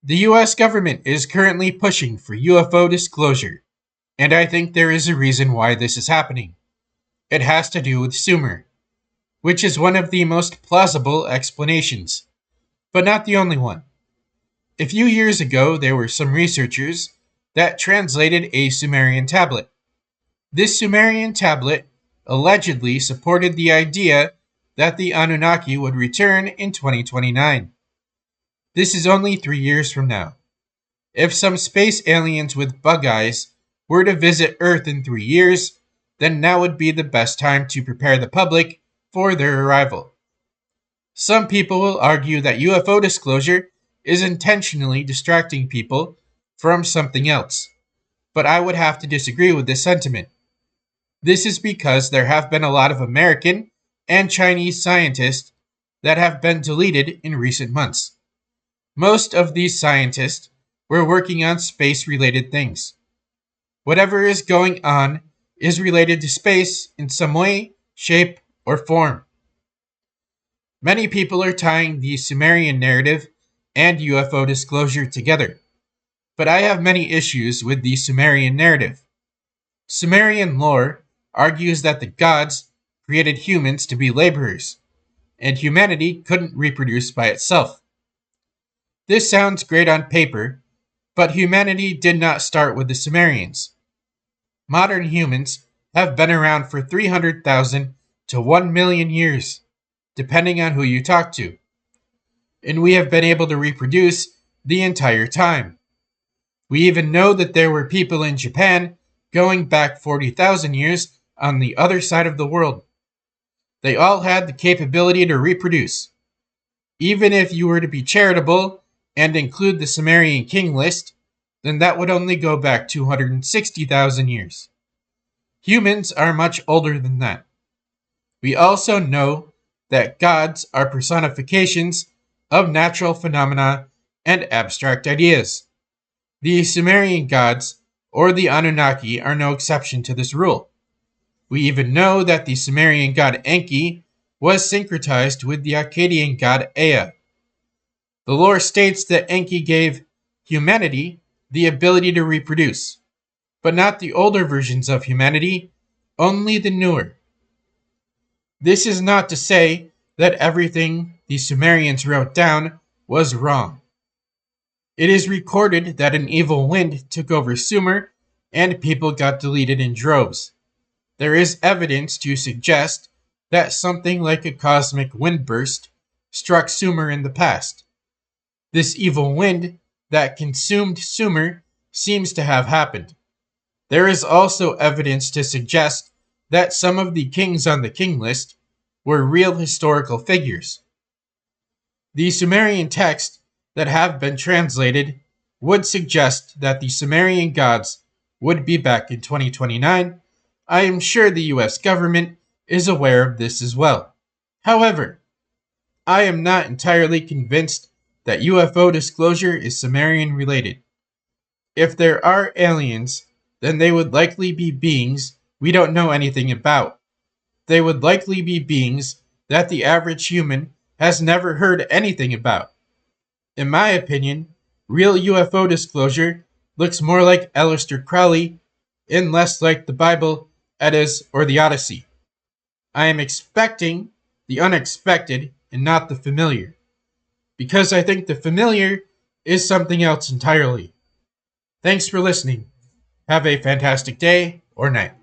The US government is currently pushing for UFO disclosure, and I think there is a reason why this is happening. It has to do with Sumer, which is one of the most plausible explanations, but not the only one. A few years ago, there were some researchers that translated a Sumerian tablet. This Sumerian tablet allegedly supported the idea that the Anunnaki would return in 2029. This is only 3 years from now. If some space aliens with bug eyes were to visit Earth in 3 years, then now would be the best time to prepare the public for their arrival. Some people will argue that UFO disclosure is intentionally distracting people from something else, but I would have to disagree with this sentiment. This is because there have been a lot of American and Chinese scientists that have been deleted in recent months. Most of these scientists were working on space-related things. Whatever is going on is related to space in some way, shape, or form. Many people are tying the Sumerian narrative and UFO disclosure together, but I have many issues with the Sumerian narrative. Sumerian lore argues that the gods created humans to be laborers, and humanity couldn't reproduce by itself. This sounds great on paper, but humanity did not start with the Sumerians. Modern humans have been around for 300,000 to 1 million years, depending on who you talk to. And we have been able to reproduce the entire time. We even know that there were people in Japan going back 40,000 years on the other side of the world. They all had the capability to reproduce. Even if you were to be charitable and include the Sumerian king list, then that would only go back 260,000 years. Humans are much older than that. We also know that gods are personifications of natural phenomena and abstract ideas. The Sumerian gods, or the Anunnaki, are no exception to this rule. We even know that the Sumerian god Enki was syncretized with the Akkadian god Ea. The lore states that Enki gave humanity the ability to reproduce, but not the older versions of humanity, only the newer. This is not to say that everything the Sumerians wrote down was wrong. It is recorded that an evil wind took over Sumer and people got deleted in droves. There is evidence to suggest that something like a cosmic windburst struck Sumer in the past. This evil wind that consumed Sumer seems to have happened. There is also evidence to suggest that some of the kings on the king list were real historical figures. The Sumerian texts that have been translated would suggest that the Sumerian gods would be back in 2029. I am sure the US government is aware of this as well. However, I am not entirely convinced that UFO disclosure is Sumerian related. If there are aliens, then they would likely be beings we don't know anything about. They would likely be beings that the average human has never heard anything about. In my opinion, real UFO disclosure looks more like Aleister Crowley and less like the Bible, Eddas, or the Odyssey. I am expecting the unexpected and not the familiar, because I think the familiar is something else entirely. Thanks for listening. Have a fantastic day or night.